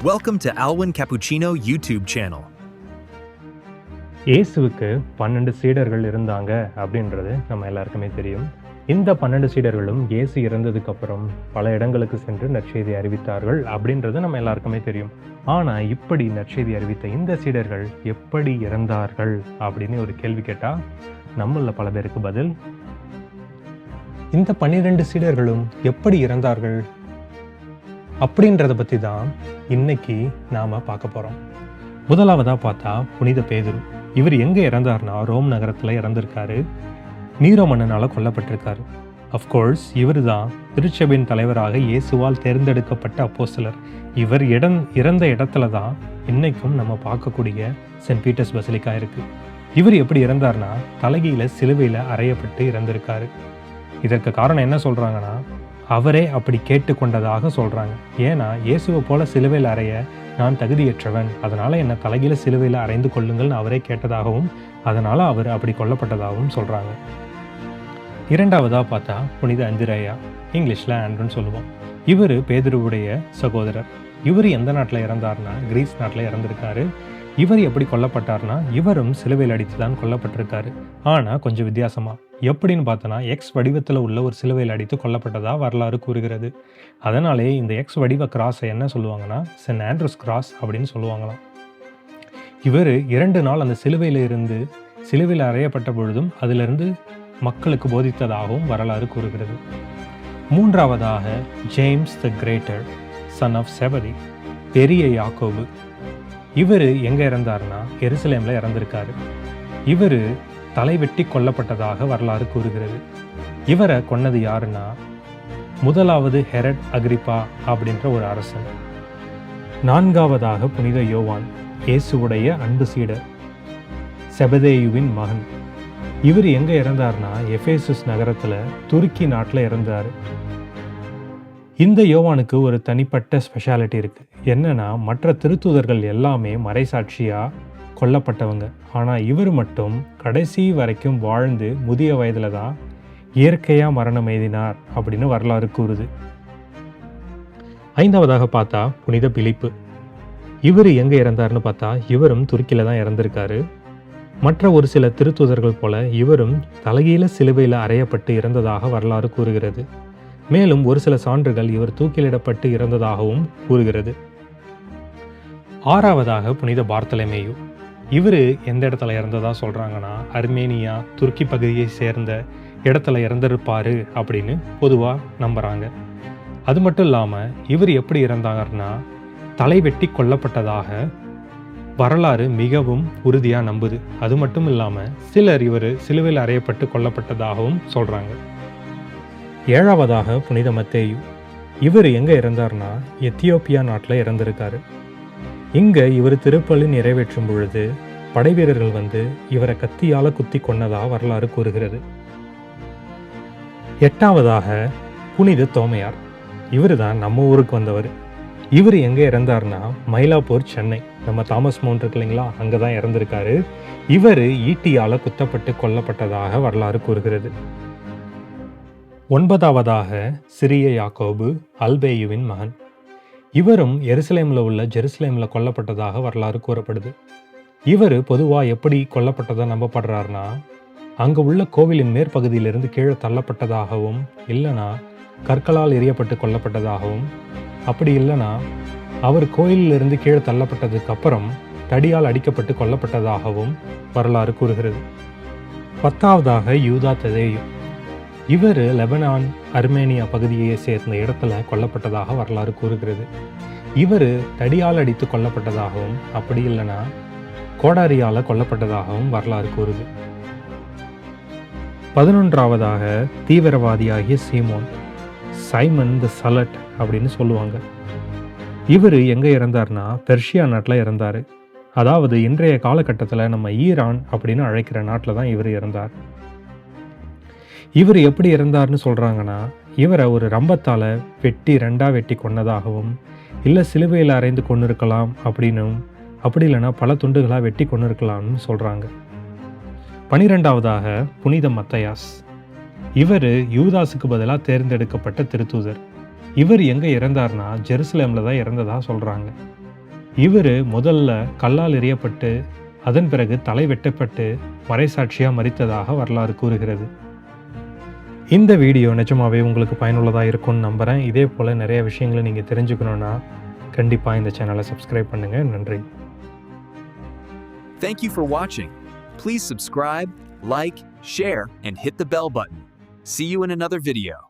Welcome to Alwyn Cappuccino YouTube channel. இயேசுவுக்கு 12 சீடர்கள் இருந்தாங்க அப்படின்றது நம்ம எல்லாருக்குமே தெரியும். இந்த 12 சீடர்களும் இயேசு இறந்ததுக்கு அப்புறம் பல இடங்களுக்கு சென்று நற்செய்தி அறிவித்தார்கள் அப்படின்றது நம்ம எல்லாருக்குமே தெரியும். ஆனா இப்படி நற்செய்தி அறிவித்த இந்த சீடர்கள் எப்படி இறந்தார்கள் அப்படின்னு ஒரு கேள்வி கேட்டா நம்மள பல பேருக்கு பதில், இந்த 12 சீடர்களும் எப்படி இறந்தார்கள் அப்படின்றத பத்தி தான் இன்னைக்கு நாம பார்க்க போறோம். முதலாவதா பார்த்தா புனித பேதுரு. இவர் எங்க இறந்தார்னா ரோம் நகரத்துல இறந்திருக்காரு. நீரோ மன்னனால கொல்லப்பட்டிருக்காரு. அஃப்கோர்ஸ் இவர் தான் திருச்சபையின் தலைவராக இயேசுவால் தேர்ந்தெடுக்கப்பட்ட அப்போஸ்தலர். இவர் இறந்த இடத்துல தான் இன்னைக்கும் நம்ம பார்க்கக்கூடிய சென்ட் பீட்டர்ஸ் பசிலிக்கா இருக்கு. இவர் எப்படி இறந்தார்னா தலைகீழ சிலுவையில அறையப்பட்டு இறந்திருக்காரு. இதற்கு காரணம் என்ன சொல்றாங்கன்னா, அவரே அப்படி கேட்டுக்கொண்டதாக சொல்றாங்க. ஏன்னா இயேசுவை போல சிலுவையில் அறைய நான் தகுதியற்றவன், அதனால என்னை தலைகீழ சிலுவையில் அறைந்து கொள்ளுங்கள்னு அவரே கேட்டதாகவும் அதனால அவர் அப்படி கொல்லப்பட்டதாகவும் சொல்றாங்க. இரண்டாவதா பார்த்தா புனித அந்திரேயா, இங்கிலீஷ்ல ஆண்ட்ரூன்னு சொல்லுவோம். இவர் பேதுருவுடைய சகோதரர். இவர் எந்த நாட்டில் இறந்தார்னா கிரீஸ் நாட்டில் இறந்திருக்காரு. இவர் எப்படி கொல்லப்பட்டார்னா இவரும் சிலுவையில் அடித்து தான் கொல்லப்பட்டிருக்காரு. ஆனா கொஞ்சம் வித்தியாசமா. எப்படின்னு பார்த்தோன்னா எக்ஸ் வடிவத்தில் உள்ள ஒரு சிலுவையில் அடித்து கொல்லப்பட்டதா வரலாறு கூறுகிறது. அதனாலே இந்த எக்ஸ் வடிவ கிராஸை என்ன சொல்லுவாங்கன்னா சென்ட் ஆண்ட்ரூஸ் கிராஸ் அப்படின்னு சொல்லுவாங்களாம். இவர் 2 நாள் அந்த சிலுவையில் அறையப்பட்ட பொழுதும் அதிலிருந்து மக்களுக்கு போதித்ததாகவும் வரலாறு கூறுகிறது. மூன்றாவதாக James the greater, son of Zebedee, பெரிய யாக்கோபு. இவர் எங்க இறந்தார்னா எருசலேம்ல இறந்திருக்காரு. இவர் தலை வெட்டி கொல்லப்பட்டதாக வரலாறு கூறுகிறது. இவரை கொன்னது யாருன்னா முதலாவது ஹெரட் அக்ரிப்பா அப்படின்ற ஒரு அரசன். நான்காவதாக புனித யோவான், இயேசுவுடைய அன்பு சீடர், செபதேயுவின் மகன். இவர் எங்க இறந்தார்னா எபேசஸ் நகரத்துல துருக்கி நாட்டில் இறந்தாரு. இந்த யோவானுக்கு ஒரு தனிப்பட்ட ஸ்பெஷாலிட்டி இருக்கு. என்னன்னா மற்ற திருத்தூதர்கள் எல்லாமே மறைசாட்சியா கொல்லப்பட்டவங்க. ஆனால் இவர் மட்டும் கடைசி வரைக்கும் வாழ்ந்து முதிய வயதில் தான் இயற்கையாக மரணம் எய்தினார் அப்படின்னு வரலாறு கூறுது. ஐந்தாவதாக பார்த்தா புனித பிலிப்பு. இவர் எங்கே இறந்தார்னு பார்த்தா இவரும் துருக்கியில் தான் இறந்திருக்காரு. மற்ற ஒரு சில திருத்தூதர்கள் போல இவரும் தலைகீழ சிலுவையில் அறையப்பட்டு இறந்ததாக வரலாறு கூறுகிறது. மேலும் ஒரு சில சான்றுகள் இவர் தூக்கிலிடப்பட்டு இறந்ததாகவும் கூறுகிறது. ஆறாவதாக புனித பார்த்தலமேயு. இவர் எந்த இடத்துல இறந்ததா சொல்கிறாங்கன்னா அர்மேனியா துருக்கி பகுதியை சேர்ந்த இடத்துல இறந்திருப்பார் அப்படின்னு பொதுவாக நம்புகிறாங்க. அது மட்டும் இல்லாமல் இவர் எப்படி இறந்தார்னா தலை வெட்டி கொல்லப்பட்டதாக வரலாறு மிகவும் உறுதியாக நம்புது. அது மட்டும் இல்லாமல் சிலர் இவர் சிலுவையில் அறையப்பட்டு கொல்லப்பட்டதாகவும் சொல்கிறாங்க. ஏழாவதாக புனித மத்தேயு. இவர் எங்கே இறந்தார்னா எத்தியோப்பியா நாட்டில் இறந்திருக்காரு. இங்கே இவர் திருப்பலி நிறைவேற்றும் பொழுது படை வீரர்கள் வந்து இவரை கத்தியால் குத்தி கொன்னதா வரலாறு கூறுகிறது. எட்டாவதாக புனித தோமையார். இவர் தான் நம்ம ஊருக்கு வந்தவர். இவர் எங்கே இறந்தார்னா மயிலாப்பூர், சென்னை. நம்ம தாமஸ் மவுண்ட் இருக்கு இல்லைங்களா, அங்கே தான் இறந்திருக்காரு. இவர் ஈட்டியால் குத்தப்பட்டு கொல்லப்பட்டதாக வரலாறு கூறுகிறது. ஒன்பதாவதாக சிறிய யாக்கோபு, அல்பேயுவின் மகன். இவரும் எருசலேமில் உள்ள ஜெருசலேமில் கொல்லப்பட்டதாக வரலாறு கூறப்படுது. இவர் பொதுவாக எப்படி கொல்லப்பட்டதாக நம்பப்படுறாருனா அங்கே உள்ள கோவிலின் மேற்பகுதியிலிருந்து கீழே தள்ளப்பட்டதாகவும், இல்லைனா கற்களால் எரியப்பட்டு கொல்லப்பட்டதாகவும், அப்படி இல்லைனா அவர் கோயிலிலிருந்து கீழே தள்ளப்பட்டதுக்கு அப்புறம் தடியால் அடிக்கப்பட்டு கொல்லப்பட்டதாகவும் வரலாறு கூறுகிறது. 10ஆவதாக யூதா ததேயு. இவர் லெபனான், அர்மேனியா பகுதியை சேர்ந்த இடத்துல கொல்லப்பட்டதாக வரலாறு கூறுகிறது. இவர் தடியால் அடித்து கொல்லப்பட்டதாகவும், அப்படி இல்லைனா கோடாரியால் கொல்லப்பட்டதாகவும் வரலாறு கூறுது. 11ஆவதாக தீவிரவாதியாகிய சீமோன், சைமன் த சலட் அப்படின்னு சொல்லுவாங்க. இவர் எங்கே இறந்தார்னா பெர்ஷியா நாட்டில் இறந்தார். அதாவது இன்றைய காலகட்டத்தில் நம்ம ஈரான் அப்படின்னு அழைக்கிற நாட்டில் தான் இவர் இறந்தார். இவர் எப்படி இறந்தார்னு சொல்கிறாங்கன்னா இவரை ஒரு ரம்பத்தால் வெட்டி 2ஆக வெட்டி கொன்னதாகவும், இல்லை சிலுவையில் அறைந்து கொண்டு இருக்கலாம் அப்படின்னும், அப்படி இல்லைனா பல துண்டுகளாக வெட்டி கொண்டு இருக்கலாம்னு சொல்கிறாங்க. 12ஆவதாக புனித மத்தையாஸ். இவர் யூதாஸுக்கு பதிலாக தேர்ந்தெடுக்கப்பட்ட திருத்தூதர். இவர் எங்கே இறந்தார்னா ஜெருசலேமில் தான் இறந்ததாக சொல்கிறாங்க. இவர் முதல்ல கல்லால் எறியப்பட்டு அதன் பிறகு தலை வெட்டப்பட்டு மறைசாட்சியாக மரித்ததாக வரலாறு கூறுகிறது. இந்த வீடியோ நிஜமாவே உங்களுக்கு பயனுள்ளதாக இருக்கும்னு நம்புகிறேன். இதே போல் நிறைய விஷயங்களை நீங்கள் தெரிஞ்சுக்கணுன்னா கண்டிப்பாக இந்த சேனலை சப்ஸ்கிரைப் பண்ணுங்கள். நன்றி. Thank you for watching. Please subscribe, like, share, and hit the bell button. See you in another video.